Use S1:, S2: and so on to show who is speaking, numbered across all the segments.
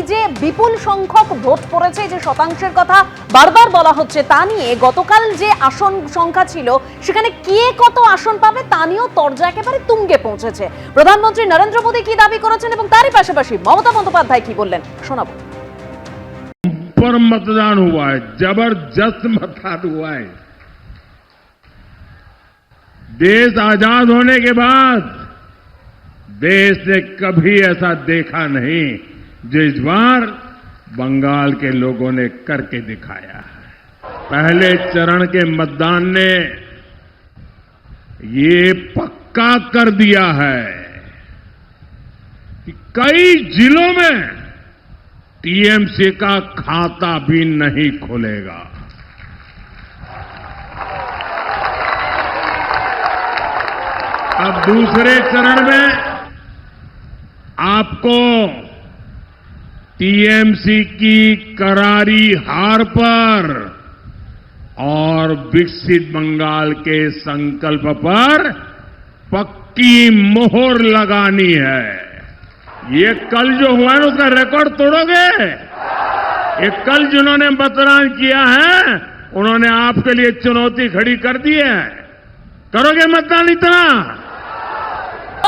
S1: যে বিপুল সংখ্যক ভোট পড়েছে, যে শতাংশের কথা বারবার বলা হচ্ছে, তা নিয়ে গতকাল যে আসন সংখ্যা ছিল সেখানে কে কত আসন পাবে তা নিয়েও তরজা একেবারে তুঙ্গে পৌঁছেছে। প্রধানমন্ত্রী নরেন্দ্র মোদী কি দাবি করেছেন এবং তারই পাশাপাশি মমতা বন্দ্যোপাধ্যায় কি বললেন শোনাবো।
S2: पर मतदान हुआ है, जबरदस्त मतदान हुआ है। देश आजाद होने के बाद देश ने कभी ऐसा देखा नहीं जो इस बार बंगाल के लोगों ने करके दिखाया है। पहले चरण के मतदान ने ये पक्का कर दिया है कि कई जिलों में टीएमसी का खाता भी नहीं खुलेगा। अब दूसरे चरण में आपको टीएमसी की करारी हार पर और विकसित बंगाल के संकल्प पर पक्की मोहर लगानी है। ये कल जो हुआ है उसका रिकॉर्ड तोड़ोगे? ये कल जिन्होंने मतदान किया है उन्होंने आपके लिए चुनौती खड़ी कर दी है। करोगे मतदान इतना?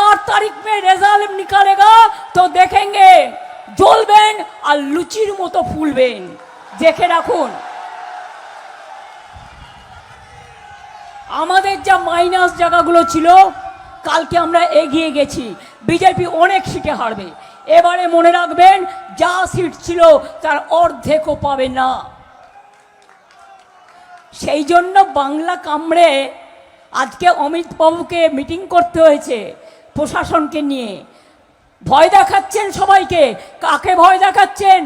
S3: 8 तारीख में रिजल्ट निकालेगा तो देखेंगे জ্বলবেন আর লুচির মতো ফুলবেন। দেখে রাখুন, আমাদের যা মাইনাস জায়গাগুলো ছিল কালকে আমরা এগিয়ে গেছি। বিজেপি অনেক সিটে হারবে। এবারে মনে রাখবেন যা সিট ছিল তার অর্ধেকও পাবে না। সেই জন্য বাংলা কামড়ে আজকে অমিত বাবুকে মিটিং করতে হয়েছে প্রশাসনকে নিয়ে। ভয় দেখাচ্ছেন সবাইকে। কাকে ভয় দেখাচ্ছেন?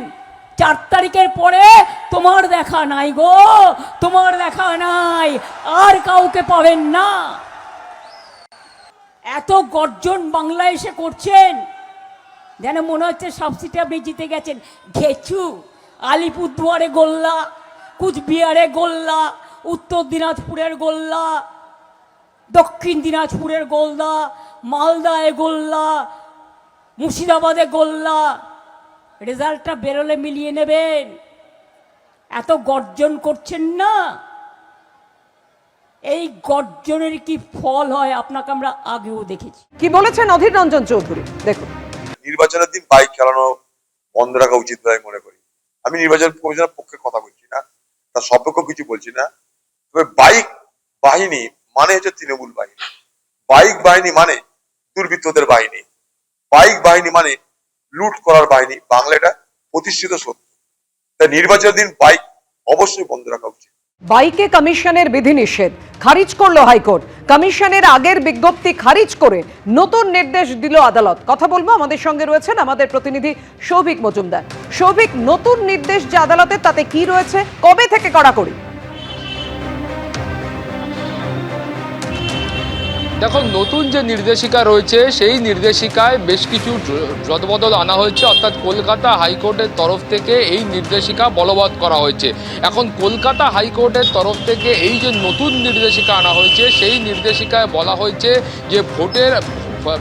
S3: 4 তারিখের পরে তোমার দেখা নাই গো, তোমার দেখা নাই, আর কাউকে পাবেন না। এত গর্জন বাংলা এসে করছেন যেন মনে হচ্ছে সব সিটে আপনি জিতে গেছেন। ঘেচু, আলিপুরদুয়ারে গোল্লা, কুচবিহারে গোল্লা, উত্তর দিনাজপুরের গোল্লা, দক্ষিণ দিনাজপুরের গোল্লা, মালদায় গোল্লা, মুর্শিদাবাদে গোল্লা। রেজাল্টটা বেরোলে মিলিয়ে নেবেন। এত গর্জন করছেন না, এই গর্জনের কি ফল হয় আপনাকে আমরা আগেও দেখেছি।
S1: কি বলেছেন অধীর রঞ্জন চৌধুরী দেখুন।
S4: নির্বাচনের দিন বাইক চালানো বন্ধ রাখা উচিত বলে মনে করি। আমি নির্বাচন কমিশনের পক্ষে কথা বলছি না, তার সপক্ষে কিছু বলছি না। তবে বাইক বাহিনী মানে হচ্ছে তৃণমূল বাহিনী, বাইক বাহিনী মানে দুর্বৃত্তদের বাহিনী, বাইক বাহিনী মানে লুট করার বাহিনী। বাংলা এটা প্রতিষ্ঠিত সত্য। তাই নির্বাচনের দিন বাইক অবশ্যই বন্ধ রাখা উচিত।
S1: বাইকে কমিশনের বিধিনিষেধ খারিজ করলো হাইকোর্ট। কমিশনের আগের বিজ্ঞপ্তি খারিজ করে নতুন নির্দেশ দিল আদালত। কথা বলবো, আমাদের সঙ্গে রয়েছেন আমাদের প্রতিনিধি সৌভিক মজুমদার। সৌভিক, নতুন নির্দেশ যে আদালতের তাতে কি রয়েছে, কবে থেকে কড়াকড়ি?
S5: দেখো, নতুন যে নির্দেশিকা রয়েছে সেই নির্দেশিকায় বেশ কিছু রদবদল আনা হয়েছে। অর্থাৎ কলকাতা হাইকোর্টের তরফ থেকে এই নির্দেশিকা বলবৎ করা হয়েছে। এখন কলকাতা হাইকোর্টের তরফ থেকে এই যে নতুন নির্দেশিকা আনা হয়েছে সেই নির্দেশিকায় বলা হয়েছে যে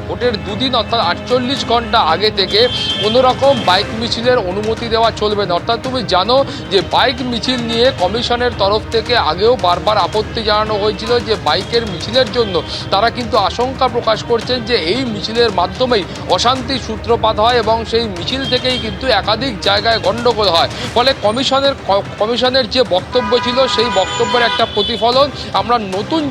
S5: ভোটের দুদিন অর্থাৎ 48 ঘন্টা আগে থেকে কোনো রকম বাইক মিছিলের অনুমতি দেওয়া চলবে না। অর্থাৎ তুমি জানো যে বাইক মিছিল নিয়ে কমিশনের তরফ থেকে আগেও বারবার আপত্তি জানানো হয়েছিল যে বাইকের মিছিলের জন্য তারা কিন্তু আশঙ্কা প্রকাশ করছেন যে এই মিছিলের মাধ্যমেই অশান্তির সূত্রপাত হয় এবং সেই মিছিল থেকেই কিন্তু একাধিক জায়গায় গণ্ডগোল হয়। ফলে কমিশনের যে বক্তব্য ছিল সেই বক্তব্যের একটা প্রতিফলন আমরা নতুন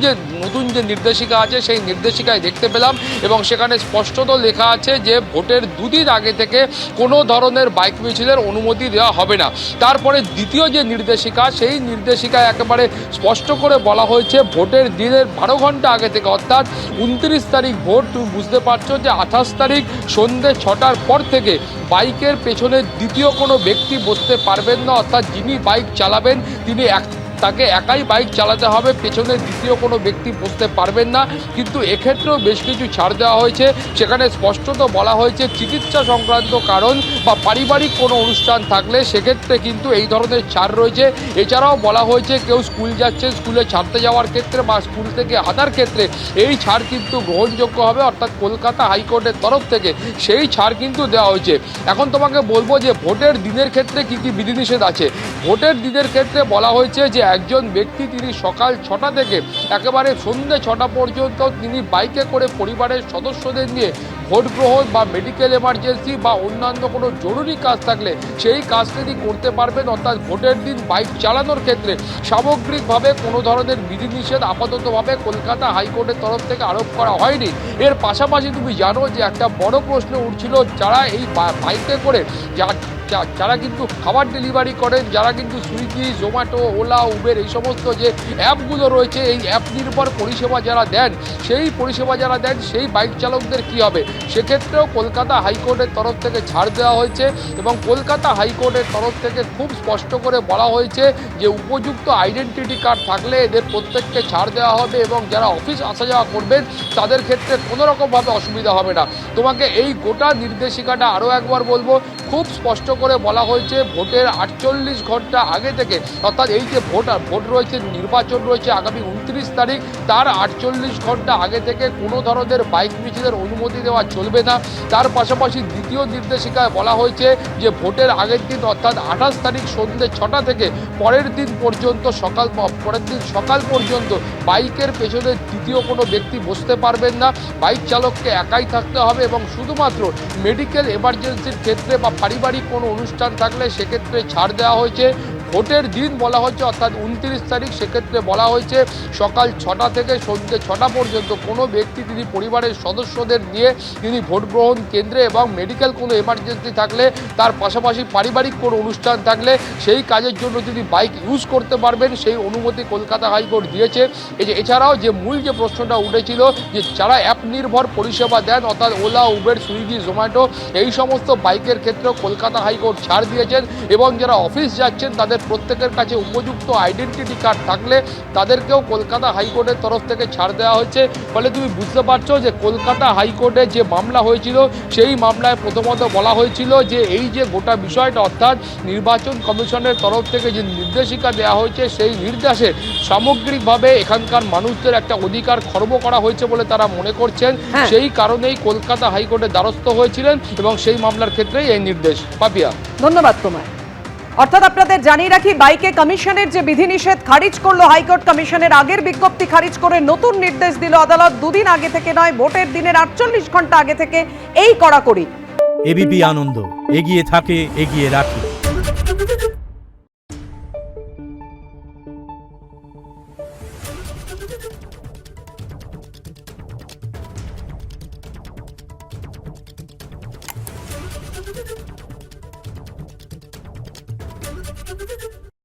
S5: যে নির্দেশিকা আছে সেই নির্দেশিকায় দেখতে পেলাম এবং সেখানে স্পষ্টত লেখা আছে যে ভোটের দুদিন আগে থেকে কোনো ধরনের বাইক মিছিলের অনুমতি দেওয়া হবে না। তারপরে দ্বিতীয় যে নির্দেশিকা সেই নির্দেশিকায় একেবারে স্পষ্ট করে বলা হয়েছে ভোটের দিনের 12 ঘন্টা আগে থেকে অর্থাৎ 29 তারিখ ভোট। তুমি বুঝতে পারছো যে 28 তারিখ সন্ধ্যে 6টার পর থেকে বাইকের পেছনে দ্বিতীয় কোনো ব্যক্তি বসতে পারবেন না। অর্থাৎ যিনি বাইক চালাবেন তিনি তাকে একাই বাইক চালাতে হবে, পেছনে দ্বিতীয় কোনো ব্যক্তি বসতে পারবেন না। কিন্তু এক্ষেত্রেও বেশ কিছু ছাড় দেওয়া হয়েছে। সেখানে স্পষ্টত বলা হয়েছে চিকিৎসা সংক্রান্ত কারণ বা পারিবারিক কোনো অনুষ্ঠান থাকলে সেক্ষেত্রে কিন্তু এই ধরনের ছাড় রয়েছে। এছাড়াও বলা হয়েছে কেউ স্কুল যাচ্ছে, স্কুলে ছাড়তে যাওয়ার ক্ষেত্রে বা স্কুল থেকে আনার ক্ষেত্রে এই ছাড় কিন্তু গ্রহণযোগ্য হবে, অর্থাৎ কলকাতা হাইকোর্টের তরফ থেকে সেই ছাড় কিন্তু দেওয়া হয়েছে। এখন তোমাকে বলবো যে ভোটের দিনের ক্ষেত্রে কি কি বিধিনিষেধ আছে। ভোটের দিনের ক্ষেত্রে বলা হয়েছে যে একজন ব্যক্তি তিনি সকাল 6টা থেকে একেবারে সন্ধ্যে 6টা পর্যন্ত তিনি বাইকে করে পরিবারের সদস্যদের নিয়ে ভোট গ্রহণ বা মেডিকেল এমার্জেন্সি বা অন্যান্য কোনো জরুরি কাজ থাকলে সেই কাজ তিনি করতে পারবেন। অর্থাৎ ভোটের দিন বাইক চালানোর ক্ষেত্রে সামগ্রিকভাবে কোনো ধরনের বিধিনিষেধ আপাততভাবে কলকাতা হাইকোর্টের তরফ থেকে আরোপ করা হয়নি। এর পাশাপাশি তুমি জানো যে একটা বড় প্রশ্ন উঠছিল, যারা এই বাইকে করে যারা কিন্তু খাবার ডেলিভারি করেন, যারা কিন্তু সুইগি, জোম্যাটো, ওলা, উবের এই সমস্ত যে অ্যাপগুলো রয়েছে, এই অ্যাপ নির্ভর পরিষেবা যারা দেন, সেই বাইক চালকদের কি হবে। সেক্ষেত্রেও কলকাতা হাইকোর্টের তরফ থেকে ছাড় দেওয়া হয়েছে এবং কলকাতা হাইকোর্টের তরফ থেকে খুব স্পষ্ট করে বলা হয়েছে যে উপযুক্ত আইডেন্টিটি কার্ড থাকলে এদের প্রত্যেককে ছাড় দেওয়া হবে এবং যারা অফিস আসা যাওয়া করবেন তাদের ক্ষেত্রে কোনো রকমভাবে অসুবিধা হবে না। তোমাকে এই গোটা নির্দেশিকাটা আরও একবার বলবো, খুব স্পষ্ট করে বলা হয়েছে ভোটের 48 ঘন্টা আগে থেকে, অর্থাৎ এই যে ভোট রয়েছে, নির্বাচন রয়েছে আগামী 29 তারিখ, তার 48 ঘন্টা আগে থেকে কোনো ধরনের বাইক মিছিলের অনুমতি দেওয়া চলবে না। তার পাশাপাশি দ্বিতীয় নির্দেশিকায় বলা হয়েছে যে ভোটের আগের দিন অর্থাৎ 28 তারিখ সন্ধ্যে 6টা থেকে পরের দিন সকাল পর্যন্ত বাইকের পেছনে দ্বিতীয় কোনো ব্যক্তি বসতে পারবেন না। বাইক চালককে একাই থাকতে হবে এবং শুধুমাত্র মেডিকেল এমার্জেন্সির ক্ষেত্রে বা পারিবারিক কোনো অনুষ্ঠান থাকলে সেক্ষেত্রে ছাড় দেওয়া হয়েছে। ভোটের দিন বলা হচ্ছে অর্থাৎ 29 তারিখ, সেক্ষেত্রে বলা হয়েছে সকাল 6টা থেকে সন্ধ্যে 6টা পর্যন্ত কোনো ব্যক্তি তিনি পরিবারের সদস্যদের নিয়ে তিনি ভোট গ্রহণ কেন্দ্রে এবং মেডিকেল কোনো এমার্জেন্সি থাকলে তার পাশাপাশি পারিবারিক কোনো অনুষ্ঠান থাকলে সেই কাজের জন্য তিনি বাইক ইউজ করতে পারবেন, সেই অনুমতি কলকাতা হাইকোর্ট দিয়েছে। এছাড়াও যে মূল যে প্রশ্নটা উঠেছিল যে যারা অ্যাপ নির্ভর পরিষেবা দেন অর্থাৎ ওলা, উবের, সুইগি, জোম্যাটো এই সমস্ত বাইকের ক্ষেত্রেও কলকাতা হাইকোর্ট ছাড় দিয়েছেন এবং যারা অফিস যাচ্ছেন তাদের প্রত্যেকের কাছে উপযুক্ত আইডেন্টিটি কার্ড থাকলে তাদেরকেও কলকাতা হাইকোর্টের তরফ থেকে ছাড় দেওয়া হয়েছে। ফলে তুমি বুঝতে পারছো যে কলকাতা হাইকোর্টে যে মামলা হয়েছিল সেই মামলায় প্রথমত বলা হয়েছিল যে এই যে গোটা বিষয়টা অর্থাৎ নির্বাচন কমিশনের তরফ থেকে যে নির্দেশিকা দেওয়া হয়েছে সেই নির্দেশে সামগ্রিকভাবে এখানকার মানুষদের একটা অধিকার খর্ব করা হয়েছে বলে তারা মনে করছেন। সেই কারণেই কলকাতা হাইকোর্টের দ্বারস্থ হয়েছিলেন এবং সেই মামলার ক্ষেত্রেই এই নির্দেশ। পাপিয়া,
S1: ধন্যবাদ তোমায়। অর্থাৎ আপনাদের জানিয়ে রাখি, বাইকে কমিশনের যে বিধিনিষেধ খারিজ করলো হাইকোর্ট, কমিশনের আগের বিজ্ঞপ্তি খারিজ করে নতুন নির্দেশ দিল আদালত। দুদিন আগে থেকে নয়, ভোটের দিনের 48 ঘন্টা আগে থেকে এই কড়াকড়ি।
S6: এবিপি আনন্দ, এগিয়ে থাকে, এগিয়ে রাখে।